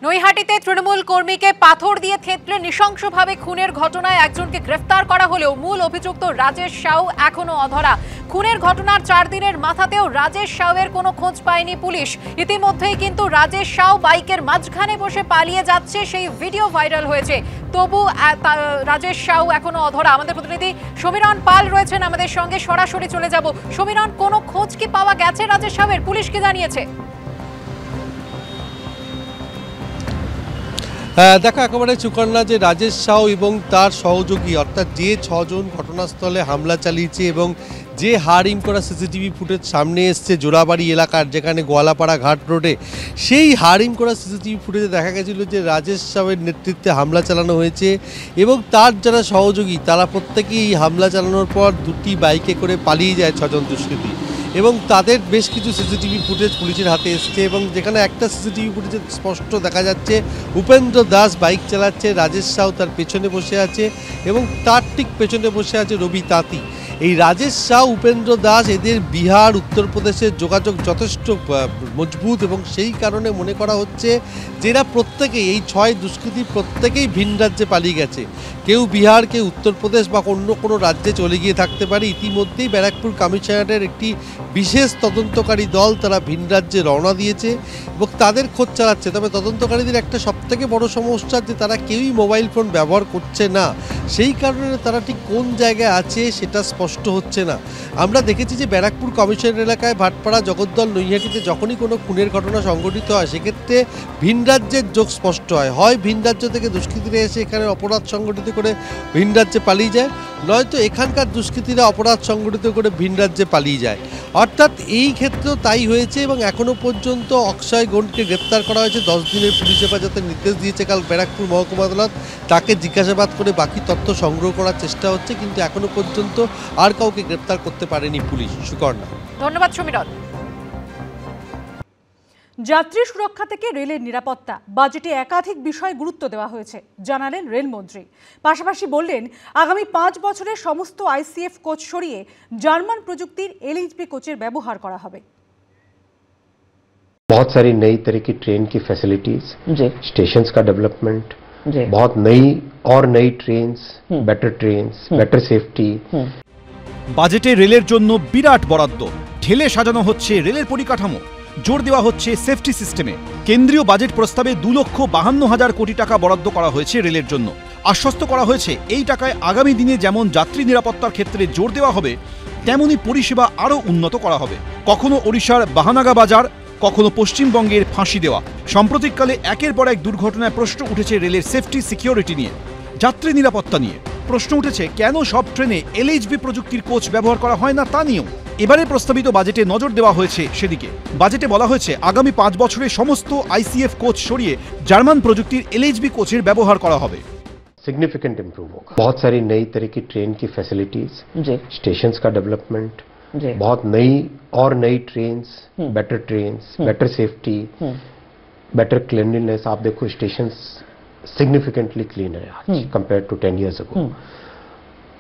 নৈহাটিতে তৃণমূল কর্মীকে পাথর দিয়ে থেতলে নৃশংসভাবে খুনের ঘটনায় একজনকে গ্রেফতার করা হলেও মূল অভিযুক্ত রাজেশ সাউ এখনো অধরা। খুনের ঘটনার 4 দিনের মাথাতেও রাজেশ সাউয়ের কোনো খোঁজ পায়নি পুলিশ। ইতিমধ্যেই কিন্তু রাজেশ সাউ বাইকের মাঝখানে বসে পালিয়ে যাচ্ছে, সেই ভিডিও ভাইরাল হয়েছে। তবু রাজেশ সাউ এখনো অধরা। আমাদের প্রতিনিধি সমীরণ পাল রয়েছেন আমাদের সঙ্গে, সরাসরি চলে যাব। সমীরণ, কোনো খোঁজ কি পাওয়া গেছে রাজেশ সাউয়ের? পুলিশ কি জানিয়েছে? দেখো, একেবারে চুকান্না যে রাজেশ সাউ এবং তার সহযোগী অর্থাৎ যে 6 জন ঘটনাস্থলে হামলা চালিয়েছে এবং যে হাড়িম করা সিসিটিভি ফুটেজ সামনে এসছে জোড়াবাড়ি এলাকার, যেখানে গোয়ালাপাড়া ঘাট রোডে, সেই হাড়িম করা সিসিটিভি ফুটেজে দেখা গেছিল যে রাজেশ সাউয়ের নেতৃত্বে হামলা চালানো হয়েছে এবং তার যারা সহযোগী তারা প্রত্যেকেই এই হামলা চালানোর পর 2টি বাইকে করে পালিয়ে যায় 6 জন দুষ্কৃতী এবং তাদের বেশ কিছু সিসিটিভি ফুটেজ পুলিশের হাতে এসছে এবং যেখানে একটা সিসিটিভি ফুটেজে স্পষ্ট দেখা যাচ্ছে উপেন্দ্র দাস বাইক চালাচ্ছে, রাজেশ সাউ তার পেছনে বসে আছে এবং তার ঠিক পেছনে বসে আছে রবি তাঁতি। এই রাজেশ সাউ, উপেন্দ্র দাস, এদের বিহার উত্তরপ্রদেশের যোগাযোগ যথেষ্ট মজবুত এবং সেই কারণে মনে করা হচ্ছে যে এরা প্রত্যেকেই, এই 6 দুষ্কৃতী প্রত্যেকেই ভিন রাজ্যে পালিয়ে গেছে। কেউ বিহার, কেউ উত্তরপ্রদেশ বা অন্য কোনো রাজ্যে চলে গিয়ে থাকতে পারে। ইতিমধ্যেই ব্যারাকপুর কমিশনারেটের একটি বিশেষ তদন্তকারী দল তারা ভিন রাজ্যে রওনা দিয়েছে এবং তাদের খোঁজ চালাচ্ছে। তবে তদন্তকারীদের একটা সবথেকে বড় সমস্যা যে তারা কেউই মোবাইল ফোন ব্যবহার করছে না, সেই কারণে তারা ঠিক কোন জায়গায় আছে সেটা স্পষ্ট হচ্ছে না। আমরা দেখেছি যে ব্যারাকপুর কমিশনার এলাকায়, ভাটপাড়া, জগদ্দল, নৈহাটিতে যখনই কোনো খুনের ঘটনা সংঘটিত হয় সেক্ষেত্রে ভিন রাজ্যের যোগ স্পষ্ট হয় ভিন রাজ্য থেকে দুষ্কৃতীরা এসে এখানে অপরাধ সংগঠিত করে ভিন রাজ্যে পালিয়ে যায়, নয়তো এখানকার দুষ্কৃতীরা অপরাধ সংগঠিত করে ভিন রাজ্যে পালিয়ে যায়। অর্থাৎ এই ক্ষেত্রেও তাই হয়েছে এবং এখনও পর্যন্ত অক্ষয় গণ্ডকে গ্রেপ্তার করা হয়েছে। 10 দিনের পুলিশ হেফাজতের নির্দেশ দিয়েছে কাল ব্যারাকপুর মহকুমা আদালত। তাকে জিজ্ঞাসাবাদ করে বাকি তথ্য সংগ্রহ করার চেষ্টা হচ্ছে, কিন্তু এখনও পর্যন্ত আর কাউকে গ্রেপ্তার করতে পারেনি পুলিশ। সুকর্ণা, ধন্যবাদ সমীরণ। যাত্রী সুরক্ষা থেকে রেলের নিরাপত্তা, বাজেটে একাধিক বিষয় গুরুত্ব দেওয়া হয়েছে জানালেন রেলমন্ত্রী। পাশাপাশি বললেন আগামী 5 বছরে সমস্ত আইসিএফ কোচ সরিয়ে জার্মান প্রযুক্তির এলএইচবি কোচের ব্যবহার করা হবে। बहुत सारी नई तरह की ट्रेन की फैसिलिटीज, स्टेशंस का डेवलपमेंट, बहुत नई ट्रेन्स, बेटर सेफ्टी। বাজেটে রেলের জন্য বিরাট বরাদ্দ, ঢেলে সাজানো হচ্ছে রেলের পরিকাঠামো, জোর দেওয়া হচ্ছে সেফটি সিস্টেমে। কেন্দ্রীয় বাজেট প্রস্তাবে 2,52,000 কোটি টাকা বরাদ্দ করা হয়েছে রেলের জন্য। আশ্বস্ত করা হয়েছে এই টাকায় আগামী দিনে যেমন যাত্রী নিরাপত্তার ক্ষেত্রে জোর দেওয়া হবে, তেমনি পরিষেবা আরও উন্নত করা হবে। কখনো ওড়িশার বাহানাগা বাজার, কখনো পশ্চিমবঙ্গের ফাঁসি দেওয়া। সাম্প্রতিককালে একের পর এক দুর্ঘটনায় প্রশ্ন উঠেছে রেলের সেফটি সিকিউরিটি নিয়ে, যাত্রী নিরাপত্তা নিয়ে। প্রশ্ন উঠেছে কেন সব ট্রেনে এলএইচবি প্রযুক্তির কোচ ব্যবহার করা হয় না তা নিয়েও। এবারে প্রস্তাবিত বাজেটে নজর দেওয়া হয়েছে সেদিকে। বাজেটে বলা হয়েছে আগামী 5 বছরে সমস্ত আইসিএফ কোচ সরিয়ে জার্মান প্রযুক্তির এলএইচবি কোচের ব্যবহার করা হবে। सिग्निफिकेंट इंप्रूव होगा। बहुत सारी नई तरह की ट्रेन की फैसिलिटीज, स्टेशंस का डेवलपमेंट, बहुत नई trains, better safety, better cleanliness. आप देखो स्टेशंस सिग्निफिकेंटली क्लीन है आज compare to 10 years ago।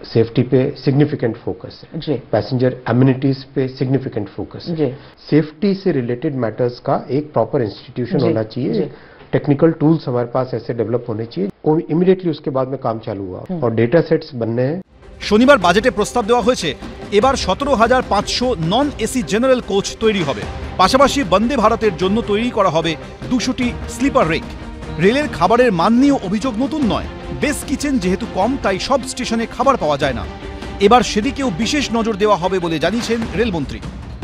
Safety पे सिग्निफिकेंट फोकस है, पैसेंजर एमिनिटीज पे सिग्निफिकेंट फोकस है। सेफ्टी से रिलेटेड मैटर्स का एक प्रॉपर इंस्टीट्यूशन होना चाहिए, टेक्निकल टूल्स हमारे पास ऐसे डेवलप होने चाहिए। इमीडिएटली उसके बाद में काम चालू हुआ और डेटा सेट्स बनने हैं। শনিবার বাজেটে প্রস্তাব দেওয়া হয়েছে এবার 17,500 নন এসি জেনারেল কোচ তৈরি হবে। পাশাপাশি বন্দে ভারতের জন্য তৈরি করা হবে 200টি স্লিপার রেক। রেলের খাবারের মান নিয়েও অভিযোগ নতুন নয়। বেস কিচেন যেহেতু কম, তাই সব স্টেশনে খাবার পাওয়া যায় না। এবার সেদিকেও বিশেষ নজর দেওয়া হবে বলে জানিয়েছেন রেলমন্ত্রী।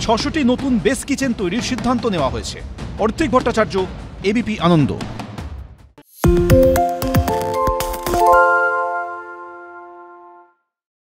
600টি নতুন বেস কিচেন তৈরির সিদ্ধান্ত নেওয়া হয়েছে। অর্থিক ভট্টাচার্য, এবিপি আনন্দ।